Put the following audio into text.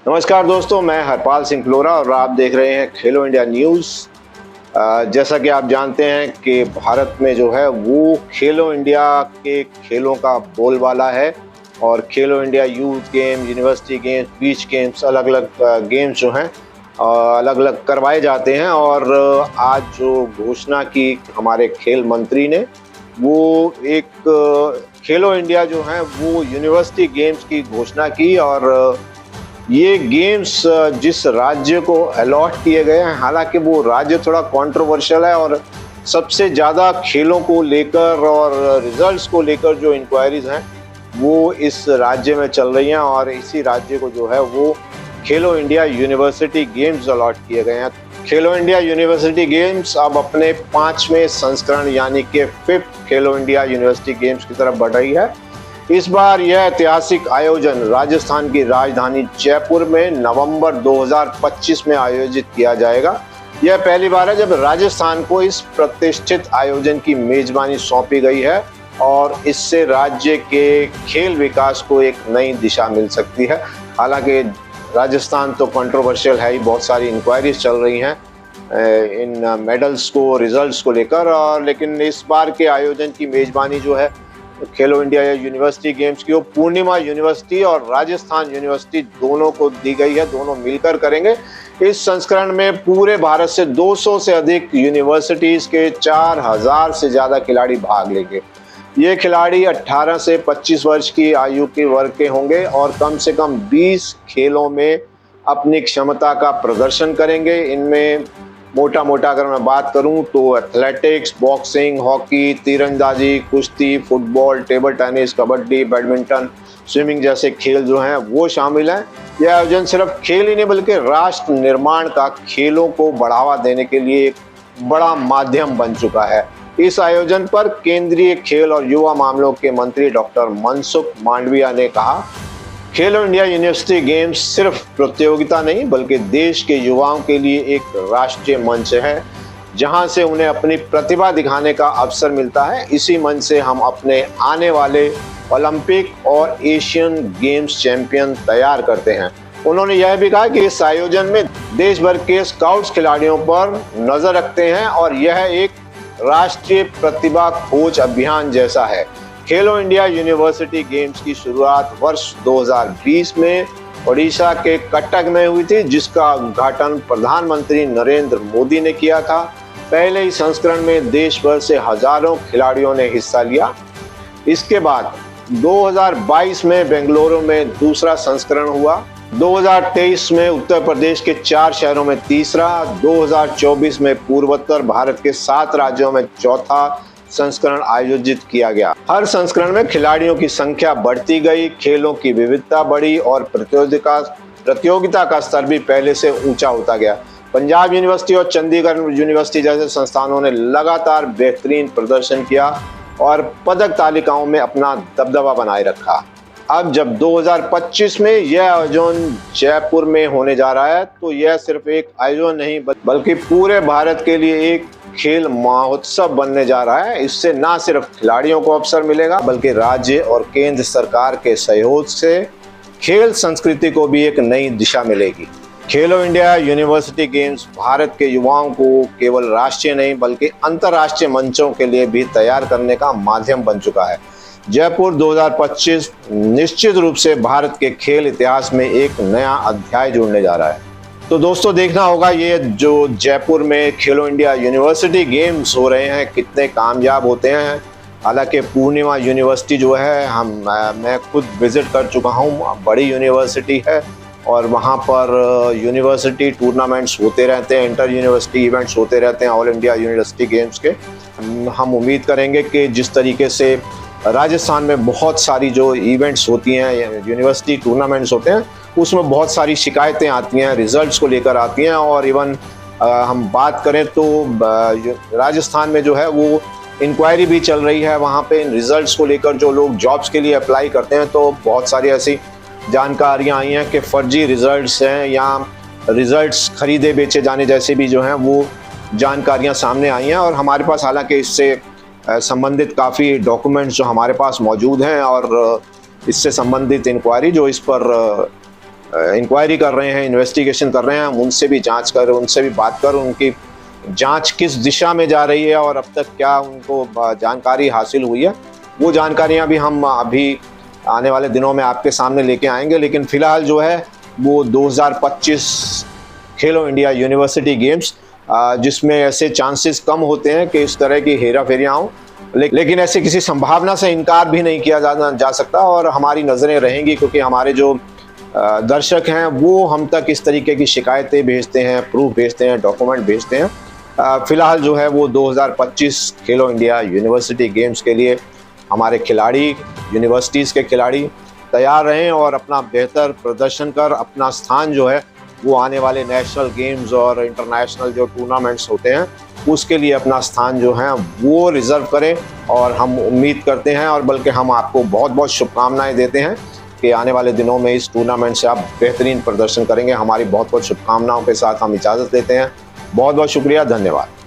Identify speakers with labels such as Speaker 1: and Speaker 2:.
Speaker 1: नमस्कार दोस्तों, मैं हरपाल सिंह फ्लोरा और आप देख रहे हैं खेलो इंडिया न्यूज़। जैसा कि आप जानते हैं कि भारत में जो है वो खेलो इंडिया के खेलों का बोलबाला है और खेलो India youth game, university games, beach games, अलग अलग गेम्स जो हैं अलग अलग करवाए जाते हैं। और आज जो घोषणा की हमारे खेल मंत्री ने, वो एक खेलो इंडिया जो है वो यूनिवर्सिटी गेम्स की घोषणा की। और ये गेम्स जिस राज्य को अलॉट किए गए हैं, हालांकि वो राज्य थोड़ा कंट्रोवर्शियल है और सबसे ज़्यादा खेलों को लेकर और रिजल्ट्स को लेकर जो इंक्वायरीज हैं वो इस राज्य में चल रही हैं और इसी राज्य को जो है वो खेलो इंडिया यूनिवर्सिटी गेम्स अलॉट किए गए हैं। खेलो इंडिया यूनिवर्सिटी गेम्स अब अपने 5वें संस्करण यानी कि 5th खेलो इंडिया यूनिवर्सिटी गेम्स की तरफ बढ़ रही है। इस बार यह ऐतिहासिक आयोजन राजस्थान की राजधानी जयपुर में नवंबर 2025 में आयोजित किया जाएगा। यह पहली बार है जब राजस्थान को इस प्रतिष्ठित आयोजन की मेजबानी सौंपी गई है और इससे राज्य के खेल विकास को एक नई दिशा मिल सकती है। हालांकि राजस्थान तो कंट्रोवर्शियल है ही, बहुत सारी इंक्वायरीज चल रही हैं इन मेडल्स को, रिजल्ट्स को लेकर। और लेकिन इस बार के आयोजन की मेजबानी जो है खेलो इंडिया या यूनिवर्सिटी गेम्स की, वो पूर्णिमा यूनिवर्सिटी और राजस्थान यूनिवर्सिटी दोनों को दी गई है, दोनों मिलकर करेंगे। इस संस्करण में पूरे भारत से 200 से अधिक यूनिवर्सिटीज के 4000 से ज्यादा खिलाड़ी भाग लेंगे। ये खिलाड़ी 18 से 25 वर्ष की आयु के वर्ग के होंगे और कम से कम 20 खेलों में अपनी क्षमता का प्रदर्शन करेंगे। इनमें मोटा अगर मैं बात करूं तो एथलेटिक्स, बॉक्सिंग, हॉकी, तीरंदाजी, कुश्ती, football, table tennis, kabaddi, badminton, swimming जैसे खेल जो हैं वो शामिल हैं। यह आयोजन सिर्फ खेल ही नहीं बल्कि राष्ट्र निर्माण का खेलों को बढ़ावा देने के लिए एक बड़ा माध्यम बन चुका है। इस आयोजन पर केंद्रीय खेल और युवा मामलों के मंत्री डॉक्टर मनसुख मांडविया ने कहा, खेलो इंडिया यूनिवर्सिटी गेम्स सिर्फ प्रतियोगिता नहीं बल्कि देश के युवाओं के लिए एक राष्ट्रीय मंच है जहां से उन्हें अपनी प्रतिभा दिखाने का अवसर मिलता है। इसी मंच से हम अपने आने वाले ओलंपिक और एशियन गेम्स चैंपियन तैयार करते हैं। उन्होंने यह भी कहा कि इस आयोजन में देश भर के स्काउट्स खिलाड़ियों पर नजर रखते हैं और यह एक राष्ट्रीय प्रतिभा खोज अभियान जैसा है। खेलो इंडिया यूनिवर्सिटी गेम्स की शुरुआत वर्ष 2020 में ओडिशा के कटक में हुई थी, जिसका उद्घाटन प्रधानमंत्री नरेंद्र मोदी ने किया था। पहले ही संस्करण में देश भर से हजारों खिलाड़ियों ने हिस्सा लिया। इसके बाद 2022 में बेंगलुरु में दूसरा संस्करण हुआ, 2023 में उत्तर प्रदेश के 4 शहरों में तीसरा, 2024 में पूर्वोत्तर भारत के 7 राज्यों में चौथा संस्करण आयोजित किया गया। हर संस्करण में खिलाड़ियों की संख्या बढ़ती गई, खेलों की विविधता बढ़ी और प्रतियोगिता का स्तर भी पहले से ऊंचा होता गया। पंजाब यूनिवर्सिटी और चंडीगढ़ यूनिवर्सिटी जैसे संस्थानों ने लगातार बेहतरीन प्रदर्शन किया और पदक तालिकाओं में अपना दबदबा बनाए रखा। अब जब 2025 में यह आयोजन जयपुर में होने जा रहा है तो यह सिर्फ एक आयोजन नहीं बल्कि पूरे भारत के लिए एक खेल महोत्सव बनने जा रहा है। इससे न सिर्फ खिलाड़ियों को अवसर मिलेगा बल्कि राज्य और केंद्र सरकार के सहयोग से खेल संस्कृति को भी एक नई दिशा मिलेगी। खेलो इंडिया यूनिवर्सिटी गेम्स भारत के युवाओं को केवल राष्ट्रीय नहीं बल्कि अंतर्राष्ट्रीय मंचों के लिए भी तैयार करने का माध्यम बन चुका है। जयपुर 2025 निश्चित रूप से भारत के खेल इतिहास में एक नया अध्याय जुड़ने जा रहा है। तो दोस्तों, देखना होगा ये जो जयपुर में खेलो इंडिया यूनिवर्सिटी गेम्स हो रहे हैं कितने कामयाब होते हैं। हालांकि पूर्णिमा यूनिवर्सिटी जो है मैं खुद विजिट कर चुका हूँ, बड़ी यूनिवर्सिटी है और वहाँ पर यूनिवर्सिटी टूर्नामेंट्स होते रहते हैं, इंटर यूनिवर्सिटी इवेंट्स होते रहते हैं ऑल इंडिया यूनिवर्सिटी गेम्स के। हम उम्मीद करेंगे कि जिस तरीके से राजस्थान में बहुत सारी जो इवेंट्स होती हैं, यूनिवर्सिटी टूर्नामेंट्स होते हैं, उसमें बहुत सारी शिकायतें आती हैं, रिजल्ट्स को लेकर आती हैं। और इवन हम बात करें तो राजस्थान में जो है वो इंक्वायरी भी चल रही है वहाँ पे इन रिजल्ट्स को लेकर। जो लोग जॉब्स के लिए अप्लाई करते हैं तो बहुत सारी ऐसी जानकारियाँ आई हैं कि फर्जी रिजल्ट्स हैं या रिजल्ट्स खरीदे बेचे जाने जैसे भी जो हैं वो जानकारियाँ सामने आई हैं। और हमारे पास हालांकि इससे संबंधित काफ़ी डॉक्यूमेंट्स जो हमारे पास मौजूद हैं और इससे संबंधित इंक्वायरी जो इस पर इंक्वायरी कर रहे हैं, इन्वेस्टिगेशन कर रहे हैं। हम उनसे भी जांच कर, उनसे भी बात कर, उनकी जांच किस दिशा में जा रही है और अब तक क्या उनको जानकारी हासिल हुई है, वो जानकारियां भी हम अभी आने वाले दिनों में आपके सामने लेके आएंगे। लेकिन फिलहाल जो है वो 2025 खेलो इंडिया यूनिवर्सिटी गेम्स, जिसमें ऐसे चांसेस कम होते हैं कि इस तरह की हेरा फेरियाँ हों, लेकिन ऐसे किसी संभावना से इनकार भी नहीं किया जा सकता और हमारी नज़रें रहेंगी, क्योंकि हमारे जो दर्शक हैं वो हम तक इस तरीके की शिकायतें भेजते हैं, प्रूफ भेजते हैं, डॉक्यूमेंट भेजते हैं। फिलहाल जो है वो 2025 खेलो इंडिया यूनिवर्सिटी गेम्स के लिए हमारे खिलाड़ी, यूनिवर्सिटीज़ के खिलाड़ी तैयार रहें और अपना बेहतर प्रदर्शन कर अपना स्थान जो है वो आने वाले नेशनल गेम्स और इंटरनेशनल जो टूर्नामेंट्स होते हैं उसके लिए अपना स्थान जो है वो रिज़र्व करें। और हम उम्मीद करते हैं और बल्कि हम आपको बहुत बहुत शुभकामनाएं देते हैं कि आने वाले दिनों में इस टूर्नामेंट से आप बेहतरीन प्रदर्शन करेंगे। हमारी बहुत बहुत शुभकामनाओं के साथ हम इजाज़त लेते हैं। बहुत बहुत शुक्रिया, धन्यवाद।